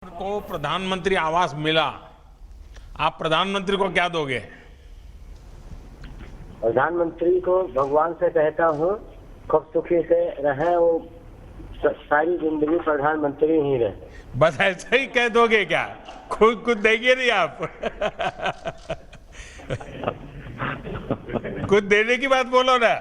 को प्रधानमंत्री आवास मिला, आप प्रधानमंत्री को क्या दोगे? प्रधानमंत्री को भगवान से कहता हूँ खूब सुखी से रहे, वो सारी जिंदगी प्रधानमंत्री ही रहे। बस ऐसे ही कह दोगे क्या? खुद कुछ देंगे नहीं आप? कुछ देने की बात बोलो ना।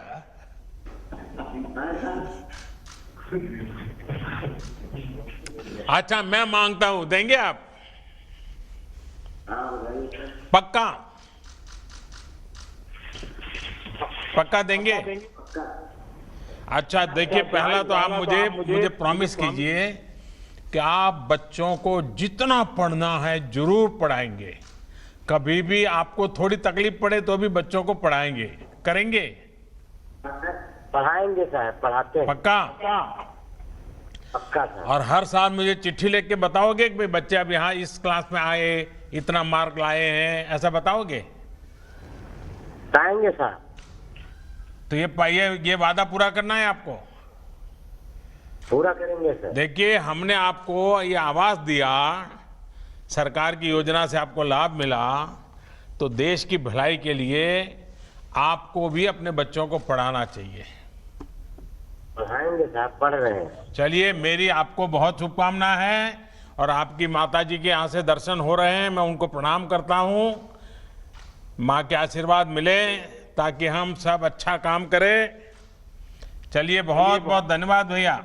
अच्छा, मैं मांगता हूं, देंगे आप? पक्का? पक्का देंगे? अच्छा देखिए, पहला तो आप मुझे प्रॉमिस कीजिए कि आप बच्चों को जितना पढ़ना है जरूर पढ़ाएंगे। कभी भी आपको थोड़ी तकलीफ पड़े तो भी बच्चों को पढ़ाएंगे, करेंगे? पढ़ाएंगे साहब, पढ़ाते हैं। पक्का? पक्का साहब। और हर साल मुझे चिट्ठी लिख के बताओगे कि भाई बच्चे अब यहाँ इस क्लास में आए, इतना मार्क लाए हैं, ऐसा बताओगे? बताएंगे साहब। तो ये वादा पूरा करना है आपको। पूरा करेंगे सर। देखिए, हमने आपको ये आवास दिया, सरकार की योजना से आपको लाभ मिला, तो देश की भलाई के लिए आपको भी अपने बच्चों को पढ़ाना चाहिए। पढ़ाएंगे साहब, पढ़ रहे हैं। चलिए, मेरी आपको बहुत शुभकामना है और आपकी माता जी के यहाँ से दर्शन हो रहे हैं, मैं उनको प्रणाम करता हूँ। माँ के आशीर्वाद मिले ताकि हम सब अच्छा काम करें। चलिए, बहुत बहुत धन्यवाद भैया।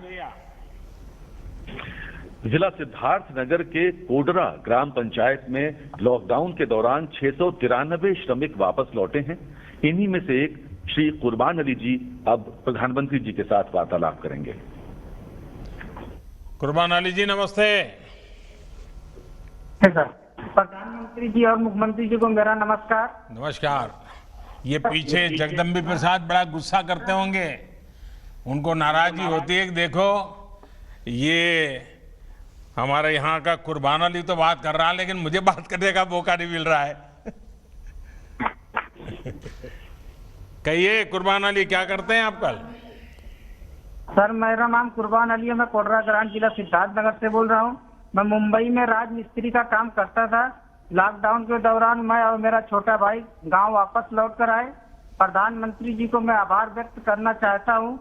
जिला सिद्धार्थनगर के कोडरा ग्राम पंचायत में लॉकडाउन के दौरान 693 श्रमिक वापस लौटे हैं। इन्हीं में से एक श्री कुर्बान अली जी अब प्रधानमंत्री जी के साथ वार्तालाप करेंगे। कुर्बान अली जी, नमस्ते। सर, प्रधानमंत्री जी और मुख्यमंत्री जी को मेरा नमस्कार। नमस्कार। ये पीछे जगदम्बी प्रसाद बड़ा गुस्सा करते होंगे, उनको नाराजगी होती है कि देखो ये हमारे यहाँ का कुर्बान अली तो बात कर रहा है लेकिन मुझे बात करने का मौका नहीं मिल रहा है। कहिए कुर्बान अली, क्या करते हैं आप कल? सर, मेरा नाम कुर्बान अली है, मैं कोडरा ग्राम जिला सिद्धार्थनगर से बोल रहा हूँ। मैं मुंबई में राजमिस्त्री का काम करता था। लॉकडाउन के दौरान मैं और मेरा छोटा भाई गांव वापस लौट कर आए। प्रधानमंत्री जी को मैं आभार व्यक्त करना चाहता हूँ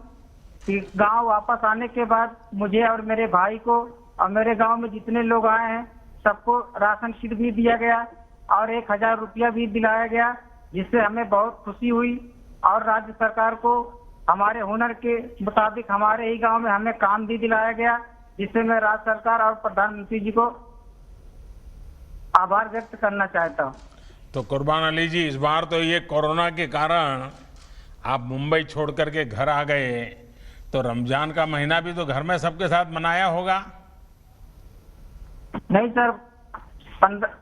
कि गांव वापस आने के बाद मुझे और मेरे भाई को और मेरे गांव में जितने लोग आए हैं सबको राशन किट भी दिया गया और 1000 रुपया भी दिलाया गया, जिससे हमें बहुत खुशी हुई। और राज्य सरकार को हमारे हुनर के मुताबिक हमारे ही गांव में हमें काम भी दिलाया गया, जिससे मैं राज्य सरकार और प्रधानमंत्री जी को आभार व्यक्त करना चाहता हूँ। तो कुर्बान अली जी, इस बार तो ये कोरोना के कारण आप मुंबई छोड़ करके घर आ गए, तो रमजान का महीना भी तो घर में सबके साथ मनाया होगा? नहीं सर, 15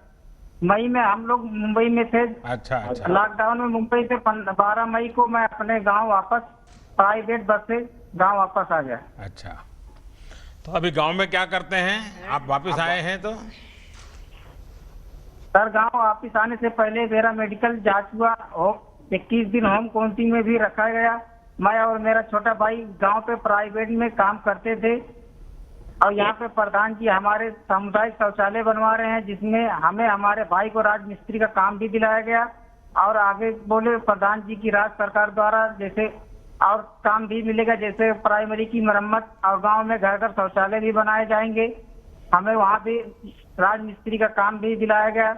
मई में हम लोग मुंबई में थे। अच्छा अच्छा। लॉकडाउन में मुंबई से 12 मई को मैं अपने गांव वापस प्राइवेट बस से गांव वापस आ गया। अच्छा, तो अभी गांव में क्या करते हैं? आप वापस आए हैं तो? सर, गांव वापस आने से पहले मेरा मेडिकल जांच हुआ, 21 दिन होम क्वारंटीन में भी रखा गया। मैं और मेरा छोटा भाई गांव पे प्राइवेट में काम करते थे और यहाँ पे प्रधान जी हमारे सामुदायिक शौचालय बनवा रहे हैं, जिसमें हमें हमारे भाई को राजमिस्त्री का काम भी दिलाया गया। और आगे बोले प्रधान जी की राज्य सरकार द्वारा जैसे और काम भी मिलेगा, जैसे प्राइमरी की मरम्मत और गांव में घर घर शौचालय भी बनाए जाएंगे। हमें वहाँ भी राजमिस्त्री का काम भी दिलाया गया।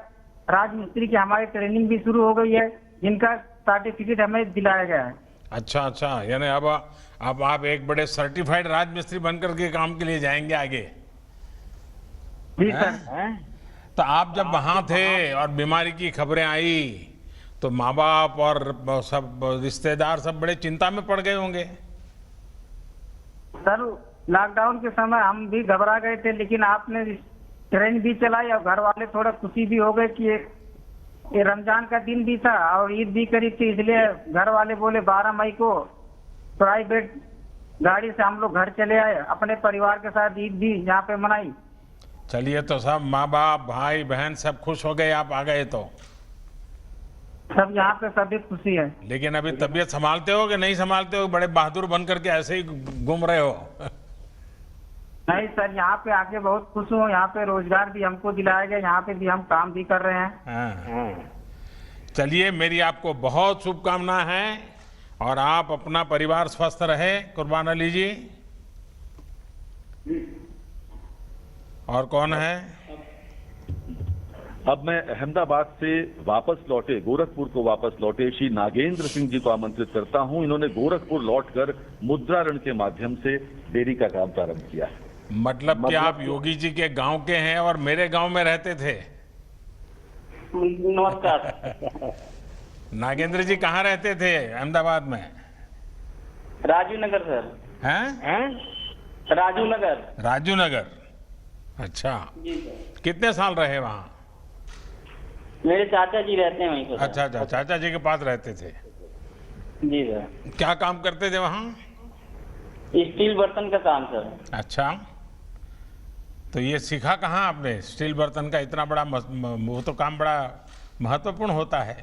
राजमिस्त्री की हमारी ट्रेनिंग भी शुरू हो गई है, जिनका सर्टिफिकेट हमें दिलाया गया है। अच्छा अच्छा, यानी अब आप एक बड़े सर्टिफाइड राजमिस्त्री बनकर के काम के लिए जाएंगे आगे? जी सर। तो आप जब वहां थे और बीमारी की खबरें आई तो माँ बाप और सब रिश्तेदार सब बड़े चिंता में पड़ गए होंगे? सर, लॉकडाउन के समय हम भी घबरा गए थे, लेकिन आपने ट्रेन भी चलाई और घर वाले थोड़ा खुशी भी हो गए कि ये रमजान का दिन भी था और ईद भी करीब थी, इसलिए घर वाले बोले 12 मई को प्राइवेट गाड़ी से हम लोग घर चले आए, अपने परिवार के साथ ईद भी यहाँ पे मनाई। चलिए, तो सब माँ बाप भाई बहन सब खुश हो गए आप आ गए तो? सब यहाँ पे सभी खुशी है। लेकिन अभी तबीयत संभालते हो कि नहीं संभालते हो? बड़े बहादुर बन करके ऐसे ही घूम रहे हो? नहीं सर, यहाँ पे आके बहुत खुश हूँ। यहाँ पे रोजगार भी हमको दिलाया गया, यहाँ पे भी हम काम भी कर रहे हैं। हाँ। चलिए, मेरी आपको बहुत शुभकामना है और आप अपना परिवार स्वस्थ रहे कुर्बान अली जी। और कौन है? अब मैं अहमदाबाद से वापस लौटे, गोरखपुर को वापस लौटे श्री नागेंद्र सिंह जी को आमंत्रित करता हूं। इन्होंने गोरखपुर लौटकर मुद्रा ऋण के माध्यम से डेयरी का काम प्रारंभ किया है। मतलब कि आप योगी जी के गांव के हैं और मेरे गांव में रहते थे। नमस्कार। नागेंद्र जी कहाँ रहते थे अहमदाबाद में? राजू नगर सर। हैं? राजू नगर। राजू नगर। अच्छा, जी सर। कितने साल रहे वहाँ? मेरे चाचा जी रहते हैं वहीं पर सर। अच्छा अच्छा, चाचा जी के पास रहते थे। जी सर। क्या काम करते थे वहाँ? स्टील बर्तन का काम सर। अच्छा, तो ये सीखा कहाँ आपने स्टील बर्तन का? इतना बड़ा वो तो काम बड़ा महत्वपूर्ण होता है।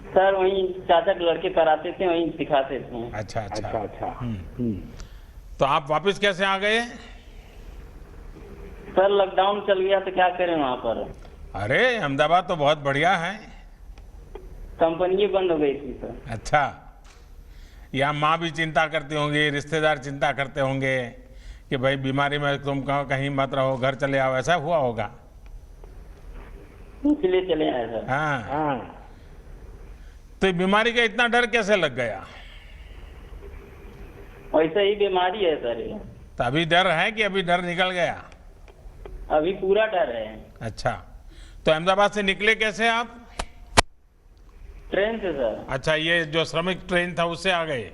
सर वहीं चाचा के लड़के कराते थे, वहीं सिखाते थे। अच्छा अच्छा अच्छा। तो आप वापस कैसे आ गए? सर लॉकडाउन चल गया तो क्या करें वहाँ पर। अरे अहमदाबाद तो बहुत बढ़िया है। कंपनी बंद हो गई थी सर। अच्छा, यहाँ माँ भी चिंता करती होंगी, रिश्तेदार चिंता करते होंगे कि भाई बीमारी में तुम कहीं मत रहो, घर चले आओ, ऐसा हुआ होगा। इसलिए चले आए सर। हाँ। तो बीमारी का इतना डर कैसे लग गया? वैसे ही बीमारी है सर ये। तो अभी डर है कि अभी डर निकल गया? अभी पूरा डर है। अच्छा, तो अहमदाबाद से निकले कैसे आप? ट्रेन से सर। अच्छा, ये जो श्रमिक ट्रेन था उससे आ गए?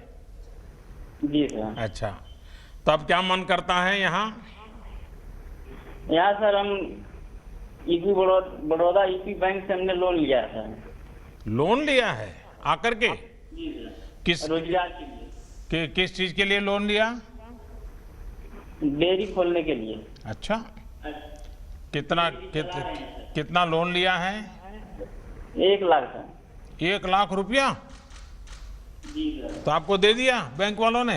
जी सर। अच्छा, तो अब क्या मन करता है यहाँ? यहाँ सर हम ईपी बड़ौदा ईपी बैंक से हमने लोन लिया था। लोन लिया है आकर के? जी सर। किस रोजगार के लिए। किस चीज के लिए लोन लिया? डेयरी खोलने के लिए। अच्छा, कितना लोन लिया है? 1 लाख का। 1 लाख रुपया? जी सर। तो आपको दे दिया बैंक वालों ने?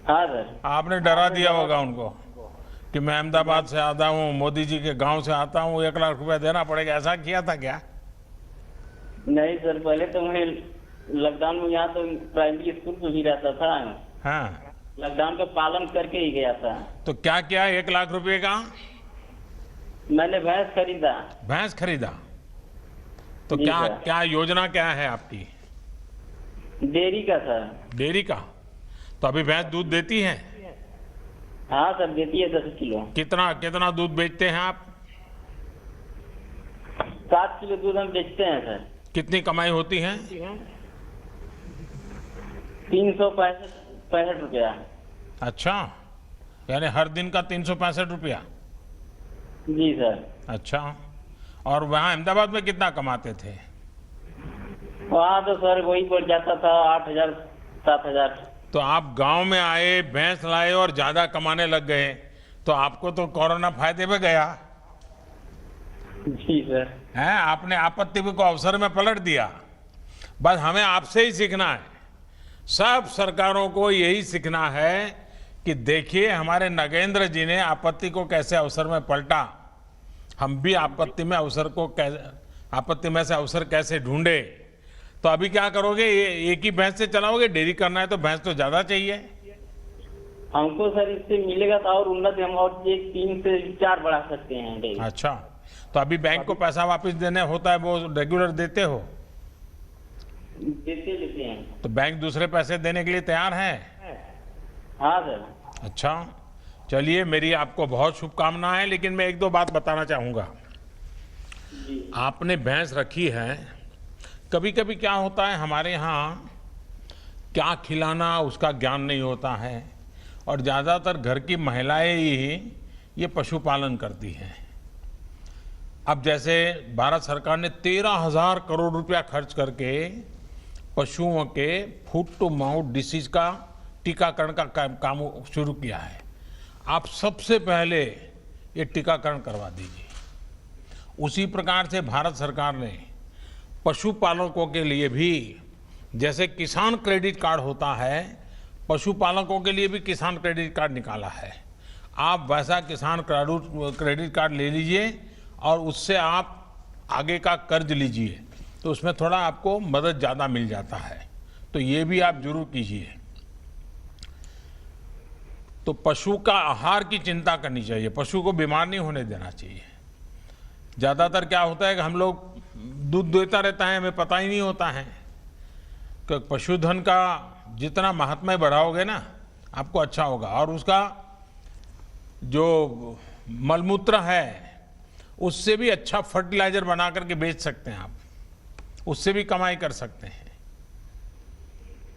हाँ सर। आपने डरा दिया होगा उनको कि मैं अहमदाबाद से आता हूँ, मोदी जी के गांव से आता हूँ, 1 लाख रुपया देना पड़ेगा, ऐसा किया था क्या? नहीं सर, पहले तो मैं लॉकडाउन में यहाँ तो प्राइमरी स्कूल में ही रहता था। हाँ, लॉकडाउन का पालन करके ही गया था। तो क्या किया 1 लाख रुपए का? मैंने भैंस खरीदा। भैंस खरीदा? तो जी क्या सर। क्या योजना क्या है आपकी? डेयरी का सर। डेयरी का? तो अभी भैंस दूध देती है? हाँ सर, देती है 10 किलो। कितना कितना दूध बेचते हैं आप? 7 किलो दूध हम बेचते हैं सर। कितनी कमाई होती है? 365 रुपया। अच्छा, यानी हर दिन का 365 रुपया? जी सर। अच्छा, और वहाँ अहमदाबाद में कितना कमाते थे? वहाँ तो सर वही बढ़ जाता था 8,000 7,000। तो आप गांव में आए, भैंस लाए और ज्यादा कमाने लग गए, तो आपको तो कोरोना फायदे में गया जी सर। है। आपने आपत्ति को अवसर में पलट दिया। बस हमें आपसे ही सीखना है, सब सरकारों को यही सीखना है कि देखिए हमारे नगेंद्र जी ने आपत्ति को कैसे अवसर में पलटा, हम भी आपत्ति में से अवसर कैसे ढूंढे। तो अभी क्या करोगे? ये एक ही भैंस से चलाओगे? डेयरी करना है तो भैंस तो ज्यादा चाहिए। हमको सर इससे मिलेगा तो और उन्नति, हम और 3 से 4 बढ़ा सकते हैं डेयरी। अच्छा, तो अभी बैंक को पैसा वापस देने होता है, वो रेगुलर देते हो? देते हैं। तो बैंक दूसरे पैसे देने के लिए तैयार है? हाँ सर। अच्छा, चलिए, मेरी आपको बहुत शुभकामनाएं। लेकिन मैं 1-2 बात बताना चाहूंगा। आपने भैंस रखी है, कभी कभी क्या होता है हमारे यहाँ क्या खिलाना उसका ज्ञान नहीं होता है, और ज़्यादातर घर की महिलाएं ही ये पशुपालन करती हैं। अब जैसे भारत सरकार ने 13,000 करोड़ रुपया खर्च करके पशुओं के फूट टू माउथ डिसीज का टीकाकरण का काम शुरू किया है। आप सबसे पहले ये टीकाकरण करवा दीजिए। उसी प्रकार से भारत सरकार ने पशुपालकों के लिए भी, जैसे किसान क्रेडिट कार्ड होता है, पशुपालकों के लिए भी किसान क्रेडिट कार्ड निकाला है। आप वैसा किसान क्रेडिट कार्ड ले लीजिए और उससे आप आगे का कर्ज लीजिए, तो उसमें थोड़ा आपको मदद ज़्यादा मिल जाता है। तो ये भी आप जरूर कीजिए। तो पशु का आहार की चिंता करनी चाहिए, पशु को बीमार नहीं होने देना चाहिए। ज़्यादातर क्या होता है कि हम लोग दूध देता रहता है, हमें पता ही नहीं होता है कि पशुधन का जितना महात्म्य बढ़ाओगे ना, आपको अच्छा होगा। और उसका जो मलमूत्र है उससे भी अच्छा फर्टिलाइजर बना करके बेच सकते हैं आप, उससे भी कमाई कर सकते हैं।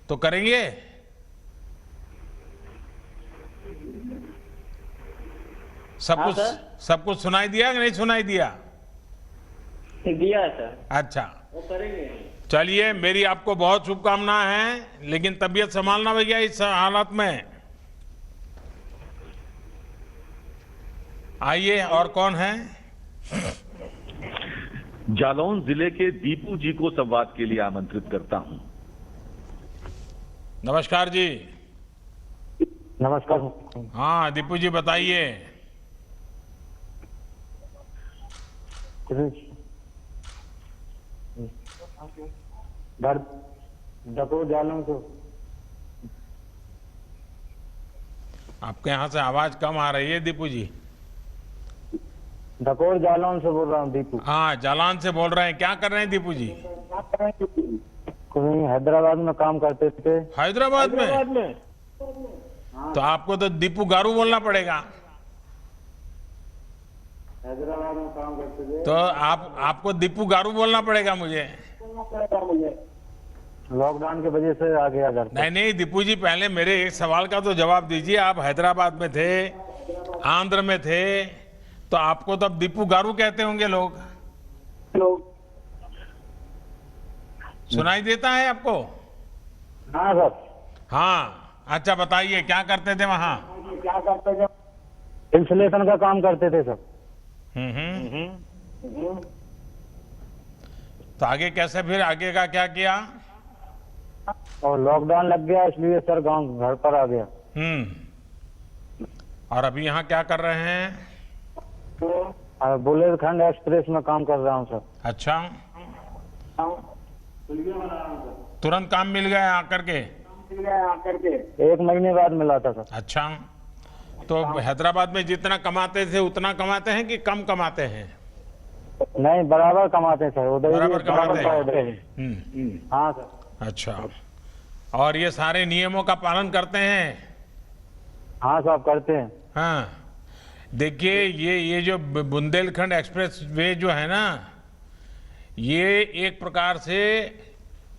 तो करेंगे? हाँ सर। सब कुछ सुनाई दिया कि नहीं सुनाई दिया? दिया है सर। अच्छा, वो करेंगे। चलिए, मेरी आपको बहुत शुभकामनाएं हैं, लेकिन तबीयत संभालना भैया इस हालात में। आइए, और कौन है? जालौन जिले के दीपू जी को संवाद के लिए आमंत्रित करता हूं। नमस्कार जी। नमस्कार। हाँ दीपू जी, बताइए। डकोर जालौन से। आपके यहाँ से आवाज कम आ रही है दीपू जी। डकोर जालौन से बोल रहा हूँ दीपू। हाँ, जालान से बोल रहे हैं। क्या कर रहे हैं दीपू जी? कहीं हैदराबाद में काम करते थे। हैदराबाद में? तो आपको तो दीपू गारू बोलना पड़ेगा। हैदराबाद में काम करते थे। तो आपको दीपू गारू बोलना पड़ेगा मुझे। लॉकडाउन की वजह से आ गया घर पे। नहीं दीपू जी, पहले मेरे एक सवाल का तो जवाब दीजिए। आप हैदराबाद में थे, आंध्र में थे, तो आपको तो अब दीपू गारू कहते होंगे लोग। सुनाई देता है आपको? हाँ सर। हाँ, अच्छा बताइए, क्या करते थे वहाँ? क्या करते थे? इंसुलेशन का काम करते थे सर। तो आगे कैसे, फिर आगे का क्या किया? और लॉकडाउन लग गया, इसलिए सर गांव घर पर आ गया। और अभी यहाँ क्या कर रहे हैं? बुंदेलखंड एक्सप्रेस में काम कर रहा हूँ सर। अच्छा, तुरंत काम मिल गया आकर के? 1 महीने बाद मिला था सर। अच्छा, तो हैदराबाद में जितना कमाते थे उतना कमाते हैं कि कम कमाते हैं? नहीं, बराबर कमाते हैं सर। उधर बराबर कमाते हैं। उधर ही। हाँ सर। अच्छा, और ये सारे नियमों का पालन करते हैं? हाँ साहब, करते हैं। हाँ, देखिए, ये जो बुंदेलखंड एक्सप्रेस वे जो है ना, ये एक प्रकार से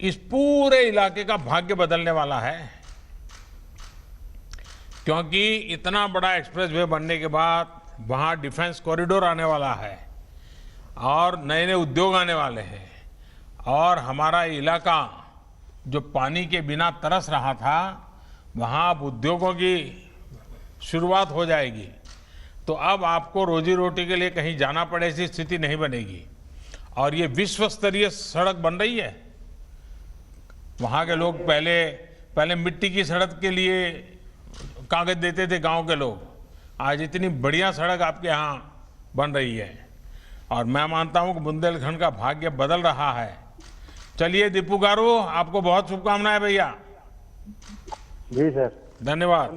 इस पूरे इलाके का भाग्य बदलने वाला है। क्योंकि इतना बड़ा एक्सप्रेस वे बनने के बाद वहाँ डिफेंस कॉरिडोर आने वाला है और नए नए उद्योग आने वाले हैं, और हमारा इलाका जो पानी के बिना तरस रहा था, वहाँ अब उद्योगों की शुरुआत हो जाएगी। तो अब आपको रोजी रोटी के लिए कहीं जाना पड़े ऐसी स्थिति नहीं बनेगी। और ये विश्व स्तरीय सड़क बन रही है। वहाँ के लोग पहले मिट्टी की सड़क के लिए कागज देते थे गांव के लोग, आज इतनी बढ़िया सड़क आपके यहाँ बन रही है। और मैं मानता हूँ कि बुंदेलखंड का भाग्य बदल रहा है। चलिए दीपू गारू, आपको बहुत शुभकामनाएं भैया। जी सर, धन्यवाद।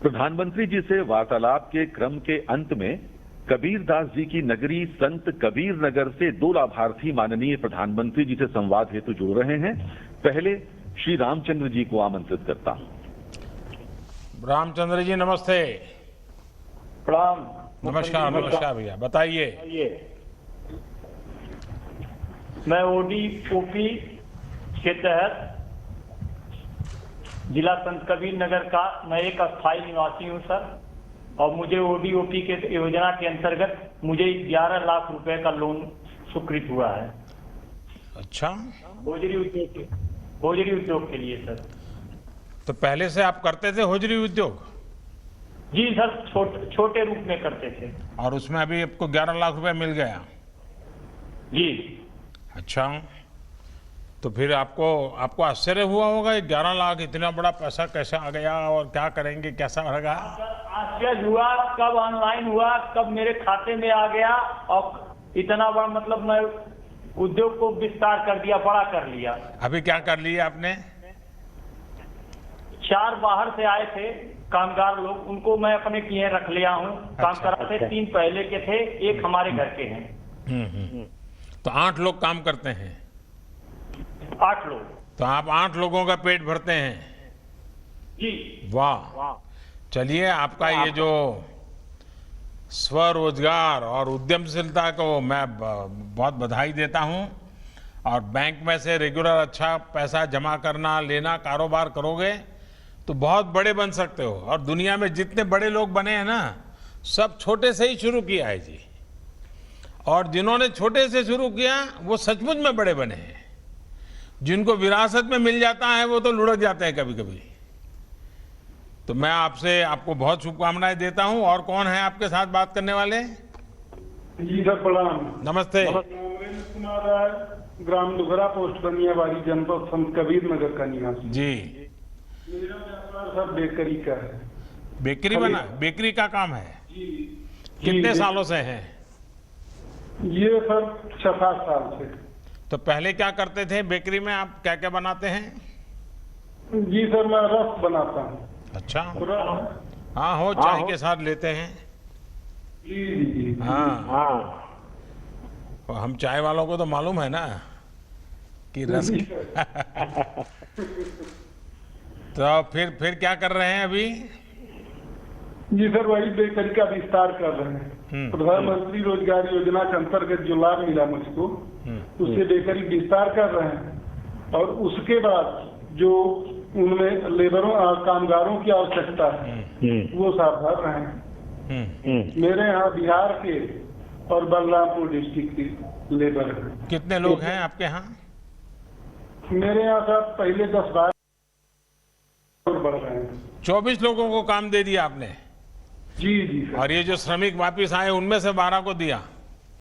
प्रधानमंत्री जी से वार्तालाप के क्रम के अंत में कबीरदास जी की नगरी संत कबीर नगर से 2 लाभार्थी माननीय प्रधानमंत्री जी से संवाद हेतु जुड़ रहे हैं। पहले श्री रामचंद्र जी को आमंत्रित करता हूं। रामचंद्र जी नमस्ते। प्रणाम। नमस्कार भैया, बताइए। मैं ओडीओपी के तहत जिला संत कबीर नगर का मैं एक अस्थायी निवासी हूं सर, और मुझे ओडीओपी के योजना के अंतर्गत मुझे 11 लाख रुपए का लोन स्वीकृत हुआ है। अच्छा, होजरी उद्योग के लिए सर। तो पहले से आप करते थे होजरी उद्योग? जी सर, छोटे रूप में करते थे। और उसमें अभी आपको 11 लाख रुपए मिल गया? जी। अच्छा, तो फिर आपको आश्चर्य हुआ होगा, 11 लाख इतना बड़ा पैसा कैसे आ गया और क्या करेंगे, कैसा रहेगा? आश्चर्य हुआ, कब ऑनलाइन हुआ, कब मेरे खाते में आ गया, और इतना बड़ा मतलब मैं उद्योग को विस्तार कर दिया, बड़ा कर लिया। अभी क्या कर लिया आपने? 4 बाहर से आए थे कामगार लोग, उनको मैं अपने किए रख लिया हूँ, काम कराते। 3 पहले के थे, 1 हमारे घर के हैं। तो 8 लोग काम करते हैं। 8 लोग। तो आप 8 लोगों का पेट भरते हैं? जी। वाह। चलिए, आपका ये जो स्वरोजगार और उद्यमशीलता को मैं बहुत बधाई देता हूं। और बैंक में से रेगुलर अच्छा पैसा जमा करना, लेना, कारोबार करोगे तो बहुत बड़े बन सकते हो। और दुनिया में जितने बड़े लोग बने हैं ना, सब छोटे से ही शुरू किया है जी। और जिन्होंने छोटे से शुरू किया वो सचमुच में बड़े बने हैं। जिनको विरासत में मिल जाता है वो तो लुढ़क जाते हैं कभी कभी। तो मैं आपको बहुत शुभकामनाएं देता हूं। और कौन है आपके साथ बात करने वाले? जी सर, प्रणाम। नमस्ते। नरेंद्र कुमार राय, ग्राम दुघरा, पोस्ट बनियाबाड़ी, जनपद संत कबीर नगर का निवासी जी। मेरा व्यापार सर बेकरी का है। बेकरी का काम है? जी। कितने सालों से है? ये सर 6-7 साल से। तो पहले क्या करते थे बेकरी में? आप क्या क्या बनाते हैं? जी सर, मैं रस बनाता हूँ। अच्छा। रस। हाँ, हो चाय के साथ लेते हैं। जी जी जी। हाँ। और हम चाय वालों को तो मालूम है ना कि रस। तो फिर क्या कर रहे हैं अभी? जी सर, वही बेकरी का विस्तार कर रहे हैं। प्रधानमंत्री रोजगार योजना के अंतर्गत जो लाभ मिला मुझको, उससे बेकरी विस्तार कर रहे हैं। और उसके बाद जो उनमें लेबरों और कामगारों की आवश्यकता है वो साफ भर रहे हैं। मेरे यहाँ बिहार के और बलरामपुर डिस्ट्रिक्ट के लेबर हैं। कितने लोग हैं आपके यहाँ? मेरे यहाँ सर पहले 10-12 बढ़ रहे हैं। 24 लोगों को काम दे दिया आपने? जी जी सर। और ये जो श्रमिक वापिस आए उनमें से 12 को दिया?